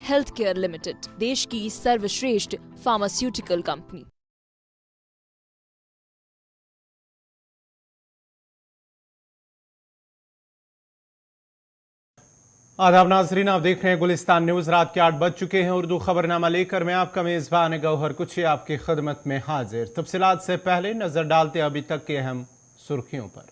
Healthcare limited, देश की सर्वश्रेष्ठ फार्मास्यूटिकल कंपनी। आदाब नाजरीन, आप देख रहे हैं गुलिस्तान न्यूज। रात के 8 बज चुके हैं। उर्दू खबरनामा लेकर मैं आपका मेजबान गौहर कुछ आपकी खिदमत में हाजिर। तफसीलात से पहले नजर डालते अभी तक के अहम सुर्खियों पर।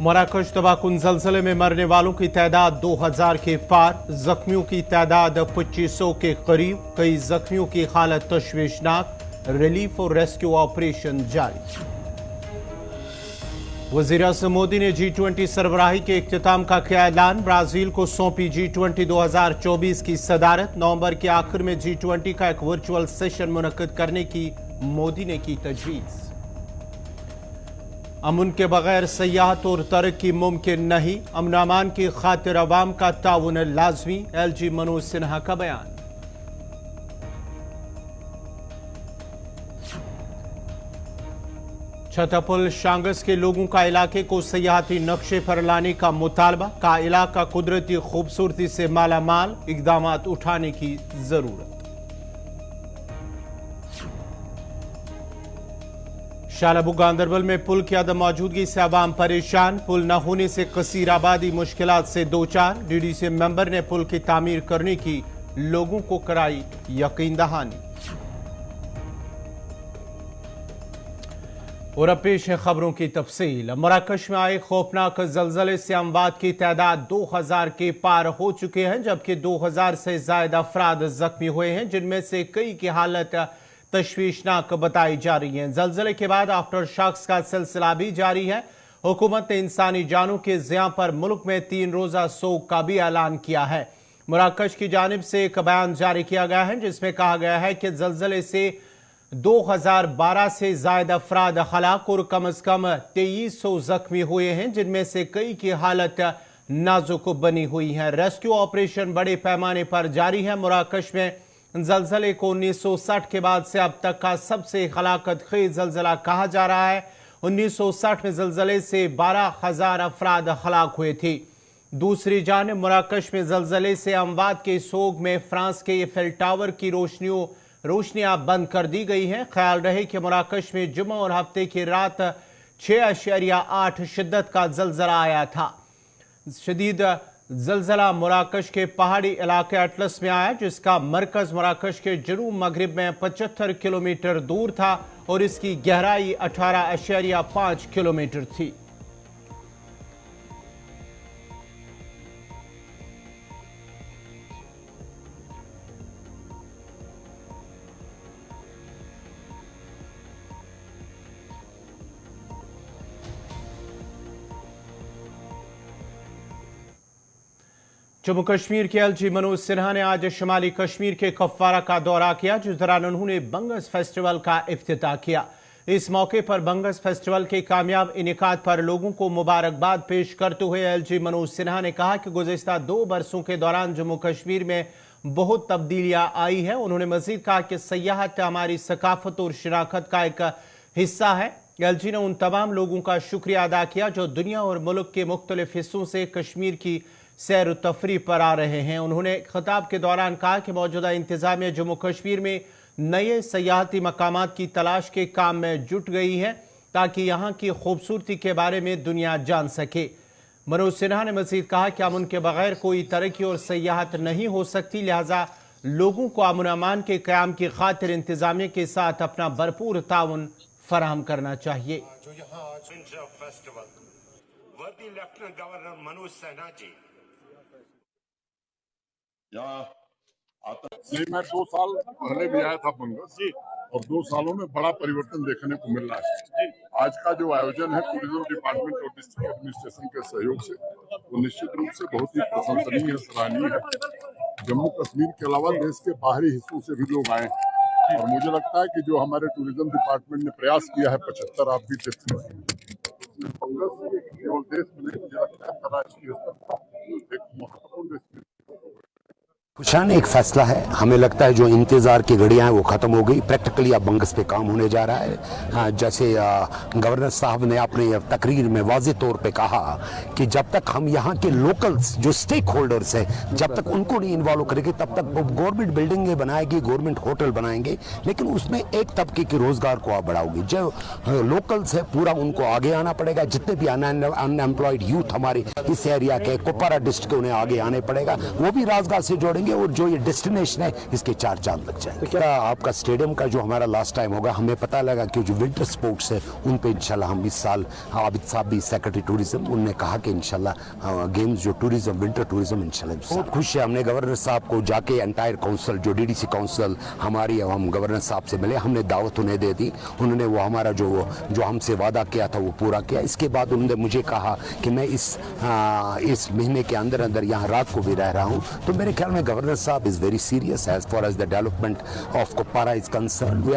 मराकश तबाहकुन जलजले में मरने वालों की तादाद 2000 के पार, जख्मियों की तादाद 2500 के करीब। कई जख्मियों की हालत तशवीशनाक, रिलीफ और रेस्क्यू ऑपरेशन जारी। वज़ीर आज़म मोदी ने G20 सरबराही के इख्तिताम का किया ऐलान। ब्राजील को सौंपी G20 2024 की सदारत। नवंबर के आखिर में G20 का एक वर्चुअल सेशन मुनक्किद करने की मोदी ने की तजवीज़। अमन के बगैर सयाहत और तरक्की मुमकिन नहीं, अमन अमान की खातिर अवाम का ताउन लाजमी। LG मनोज सिन्हा का बयान। छतरपुर शांगस के लोगों का इलाके को सयाहती नक्शे पर लाने का मुतालबा। का इलाका कुदरती खूबसूरती से माला माल, इकदाम उठाने की जरूरत। शालाबू गांदरबल में पुल की अदम मौजूदगी से आवाम परेशान। पुल न होने से कसीर आबादी मुश्किलात से दो चार। DDC मेंबर ने पुल की तामीर करने की लोगों को कराई यकीन दहानी। और अब पेश है खबरों की तफसील। मराकश में आए खौफनाक जलजले से अमवात की तादाद 2000 के पार हो चुके हैं, जबकि 2000 से ज्यादा अफराद जख्मी हुए हैं, जिनमें से कई की हालत तशवीशनाक बताई जा रही है। जलजले के बाद आफ्टर शॉक्स का सिलसिला भी जारी है। हुकूमत ने इंसानी जानों के ज़िया पर मुल्क में 3 रोज़ा सोग का भी ऐलान किया है। मराकश की जानिब से एक बयान जारी किया गया है, जिसमें कहा गया है कि जलजले से 2012 से ज्यादा अफराद हलाक और कम अज कम 2300 जख्मी हुए हैं, जिनमें से कई की हालत नाजुक बनी हुई है। रेस्क्यू ऑपरेशन बड़े पैमाने पर जारी है। मराकश में जलजले को 1960 के बाद से अब तक का सबसे हलाकत खेज जलजला कहा जा रहा है। 1960 में जलजले से 12,000 अफराद हलाक हुए थे। दूसरी जानिब मराकश में जलजले से अमवात के सोग में फ्रांस के एफिल टावर की रोशनियां बंद कर दी गई हैं। ख्याल रहे कि मराकश में जुम्मा और हफ्ते की रात 6.8 शिद्दत का जलजला आया था। शदीद जलजला मराकश के पहाड़ी इलाके अटलस में आया, जिसका मरकज मराकश के जनूब मगरिब में 75 किलोमीटर दूर था और इसकी गहराई 18.5 किलोमीटर थी। जम्मू कश्मीर के LG मनोज सिन्हा ने आज शुमाली कश्मीर के कुपवारा का दौरा किया, जिस दौरान उन्होंने बंगस फेस्टिवल का इफ्तिताह किया। इस मौके पर बंगस फेस्टिवल के कामयाब इनेकाद पर लोगों को मुबारकबाद पेश करते हुए LG मनोज सिन्हा ने कहा कि गुज़िश्ता 2 बरसों के दौरान जम्मू कश्मीर में बहुत तब्दीलियां आई हैं। उन्होंने मजीद कहा कि सयाहत हमारी सकाफत और शनाख्त का एक हिस्सा है। LG ने उन तमाम लोगों का शुक्रिया अदा किया जो दुनिया और मुल्क के मुख्तलिफ हिस्सों से कश्मीर की सैर तफरी पर आ रहे हैं। उन्होंने खिताब के दौरान कहा कि मौजूदा इंतजामिया जम्मू कश्मीर में नए सयाहती मकामात की तलाश के काम में जुट गई है, ताकि यहाँ की खूबसूरती के बारे में दुनिया जान सके। मनोज सिन्हा ने मजीद कहा कि अमन के बगैर कोई तरक्की और सयाहत नहीं हो सकती, लिहाजा लोगों को अमन अमान के क़याम की खातिर इंतजामिया के साथ अपना भरपूर ताउन फराहम करना चाहिए। लेफ्टिनेंट गवर्नर मनोज सिन्हा जी नहीं, मैं 2 साल पहले भी आया था बंगस जी, और 2 सालों में बड़ा परिवर्तन देखने को मिल रहा है। आज का जो आयोजन है टूरिज्म डिपार्टमेंट और डिस्ट्रिक्ट एडमिनिस्ट्रेशन के सहयोग से, वो निश्चित रूप से बहुत ही प्रशंसनीय सराहनीय है। जम्मू कश्मीर के अलावा देश के बाहरी हिस्सों से भी लोग आए हैं और मुझे लगता है कि जो हमारे टूरिज्म डिपार्टमेंट ने प्रयास किया है 75 आप भी 33 बंगस केवल देश में नहीं, मुझे लगता है अंतर्राष्ट्रीय स्तर पर एक महत्वपूर्ण शान एक फैसला है, हमें लगता है जो इंतज़ार की घड़ियां हैं वो ख़त्म हो गई। प्रैक्टिकली अब बंगस पे काम होने जा रहा है। हाँ, जैसे गवर्नर साहब ने अपने तकरीर में वाज़े तौर पे कहा कि जब तक हम यहाँ के लोकल्स जो स्टेक होल्डर्स हैं जब तक उनको नहीं इन्वॉल्व करेंगे तब तक गवर्नमेंट बिल्डिंगें बनाएगी, गवर्नमेंट होटल बनाएंगे, लेकिन उसमें एक तबके के रोज़गार को आप बढ़ाओगे। जो लोकल्स है पूरा उनको आगे आना पड़ेगा। जितने भी अनएम्प्लॉयड यूथ हमारे इस एरिया के कुपवारा डिस्ट्रिक्ट के उन्हें आगे आने पड़ेगा, वो भी रोजगार से जोड़ेंगे और जो ये डेस्टिनेशन है इसके 4 चांद लग जाएंगे। क्या आपका स्टेडियम का जो हमारा लास्ट टाइम होगा, हमें पता लगा कि जो विंटर स्पोर्ट्स है उन पे इंशाल्लाह हम इस साल, आबिद साहब भी सेक्रेटरी टूरिज्म, उन्होंने कहा कि इंशाल्लाह गेम्स जो टूरिज्म विंटर टूरिज्म इंशाल्लाह। बहुत खुश है, हमने गवर्नर साहब को जाके एंटायर काउंसिल जो डीडीसी काउंसिल हमारी, हम गवर्नर साहब से मिले, हमने दावत उन्हें दे दी, उन्होंने वो हमारा जो हमसे वादा किया था वो पूरा किया। इसके बाद उन्होंने मुझे कहा कि मैं इस महीने के अंदर अंदर यहाँ रात को भी रह रहा हूँ। तो मेरे ख्याल में गवर्नर साहब is very serious as far as the development of Kupwara is concern. We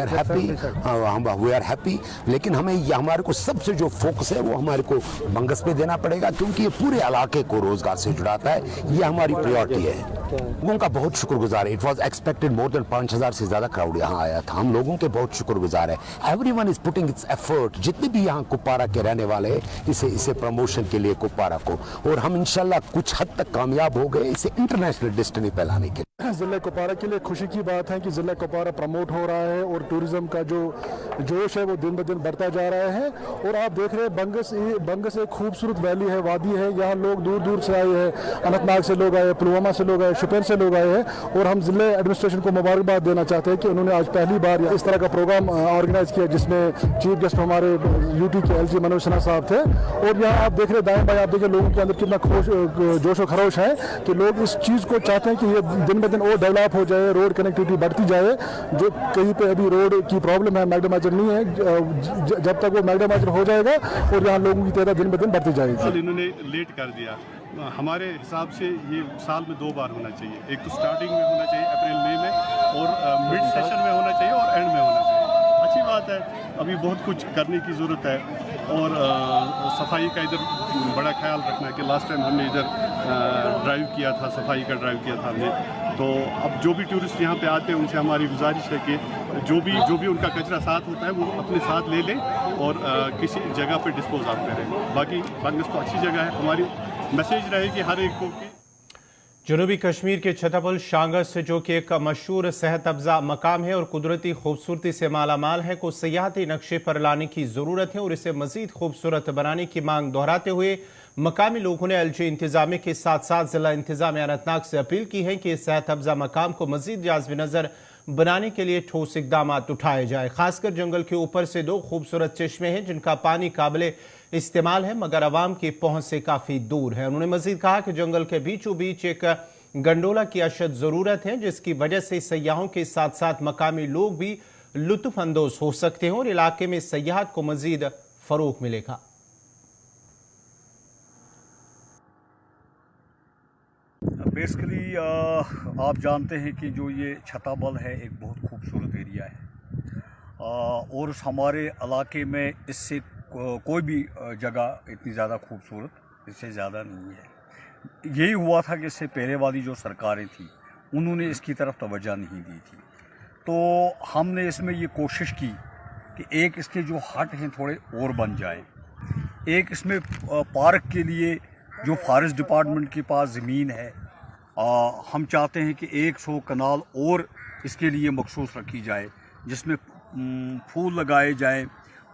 are happy, लेकिन हमें हमारे को सबसे जो फोकस है वो हमारे को बंगस पे देना पड़ेगा, क्योंकि ये पूरे इलाके को रोजगार से जुड़ाता है। ये हमारी प्रायोरिटी है। उनका बहुत शुक्रगुजार है। It was expected more than 5000 से ज्यादा क्राउड यहाँ आया था। हम लोगों के बहुत शुक्रगुजार है। Everyone is putting it's effort, जितने भी यहाँ कुपवारा के रहने वाले हैं इसे प्रमोशन के लिए कुपवारा को, और हम इंशाल्लाह कुछ हद तक कामयाब हो गए इसे इंटरनेशनल डेस्टिनी फैलाने के लिए। ज़िला कुपवारा के लिए खुशी की बात है कि ज़िला कुपवारा प्रमोट हो रहा है और टूरिज्म का जो जोश है वो दिन ब दिन बढ़ता जा रहा है। और आप देख रहे हैं बंगस एक खूबसूरत वैली है, वादी है। यहाँ लोग दूर दूर से आए हैं, अनंतनाग से लोग आए, पुलवामा से लोग आए, शुपियन से लोग आए हैं। और हम ज़िले एडमिनिस्ट्रेशन को मुबारकबाद देना चाहते हैं कि उन्होंने आज पहली बार इस तरह का प्रोग्राम ऑर्गेनाइज किया जिसमें चीफ गेस्ट हमारे यूटी के LG मनोज सिन्हा साहब थे। और यहाँ आप देख रहे दाएं बाएं, आप देखिए लोगों के अंदर कितना जोश और खरोश है कि लोग इस चीज़ को चाहते हैं कि ये दिन ब दिन और डेवलप हो जाए, रोड कनेक्टिविटी बढ़ती जाए। जो कहीं पे अभी रोड की प्रॉब्लम है, मैग्डामाइजर नहीं है, जब तक वो मैग्डामाइजर हो जाएगा और यहाँ लोगों की तादाद दिन ब दिन बढ़ती जाएगी। इन्होंने लेट कर दिया। हमारे हिसाब से ये साल में 2 बार होना चाहिए। एक तो स्टार्टिंग में होना चाहिए अप्रैल मई में, और मिड सेशन में होना चाहिए और एंड में होना चाहिए। अच्छी बात है, अभी बहुत कुछ करने की ज़रूरत है। और सफाई का इधर बड़ा ख्याल रखना कि लास्ट टाइम हमने इधर ड्राइव किया था, सफाई का ड्राइव किया था हमने। तो अब जो भी टूरिस्ट यहाँ पे आते हैं उनसे हमारी गुजारिश है कि जो भी उनका कचरा साथ होता है वो अपने साथ ले लें और किसी जगह पे डिस्पोज आप करें। बाकी बंगस तो अच्छी जगह है। हमारी मैसेज रहेगी हर एक को कि जनूबी कश्मीर के छतरपुर शांगस जो कि एक मशहूर सेहत अफजा मकाम है और कुदरती खूबसूरती से मालामाल है, को सियाहती नक्शे पर लाने की ज़रूरत है और इसे मज़ीद खूबसूरत बनाने की मांग दोहराते हुए मकामी लोगों ने LG इंतजामिया के साथ साथ ज़िला इंतजामिया अनंतनाग से अपील की है कि इस सेहत अफजा मकाम को मज़ीद जाज़ब नज़र बनाने के लिए ठोस इकदाम उठाए जाए। खासकर जंगल के ऊपर से 2 खूबसूरत चश्मे हैं जिनका पानी काबिल इस्तेमाल है मगर आवाम की पहुंच से काफ़ी दूर है। उन्होंने मजीद कहा कि जंगल के बीचों बीच एक गंडोला की अशद ज़रूरत है जिसकी वजह से सयाहों के साथ साथ मकामी लोग भी लुत्फ अंदोज हो सकते हैं और इलाके में सयाहत को मजीद फ़रोग मिलेगा। बेसिकली आप जानते हैं कि जो ये छताबल है एक बहुत खूबसूरत एरिया है और हमारे इलाके में इससे कोई भी जगह इतनी ज़्यादा खूबसूरत इससे ज़्यादा नहीं है। यही हुआ था कि इससे पहले वाली जो सरकारें थी उन्होंने इसकी तरफ तवज्जो नहीं दी थी। तो हमने इसमें ये कोशिश की कि एक इसके जो हट हैं थोड़े और बन जाए। एक इसमें पार्क के लिए जो फॉरेस्ट डिपार्टमेंट के पास ज़मीन है, हम चाहते हैं कि 100 कनाल और इसके लिए मखसूस रखी जाए जिसमें फूल लगाए जाए,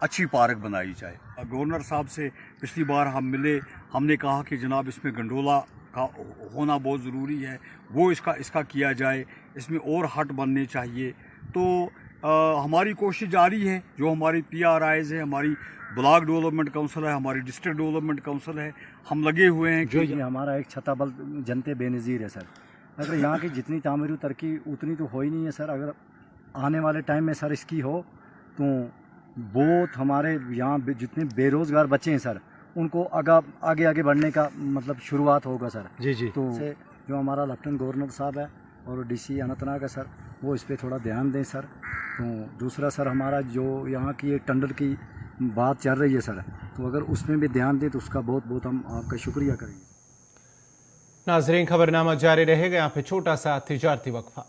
अच्छी पार्क बनाई जाए। गवर्नर साहब से पिछली बार हम मिले, हमने कहा कि जनाब इसमें गंडोला का होना बहुत ज़रूरी है, वो इसका किया जाए, इसमें और हट बनने चाहिए। तो हमारी कोशिश जारी है। जो हमारी PRIs है, हमारी ब्लॉक डेवलपमेंट काउंसिल है, हमारी डिस्ट्रिक्ट डेवलपमेंट काउंसिल है, हम लगे हुए हैं जो ये हमारा एक छताबल जनते बेनज़ीर है सर। अगर यहाँ की जितनी तामीरी तरक्की उतनी तो हो ही नहीं है सर। अगर आने वाले टाइम में सर इसकी हो तो बहुत हमारे यहाँ जितने बेरोज़गार बच्चे हैं सर उनको आगे आगे बढ़ने का मतलब शुरुआत होगा सर। जी तो जो हमारा लेफ्टिनेंट गवर्नर साहब है और DC अनंतनाग है सर, वो इस पर थोड़ा ध्यान दें सर। तो दूसरा सर हमारा जो यहाँ की एक टेंडर की बात चल रही है सर, तो अगर उसमें भी ध्यान दें तो उसका बहुत बहुत हम आपका शुक्रिया करेंगे। नाजरीन, खबरनामा जारी रहेगा। यहाँ पे छोटा सा तिजारती वक्फा।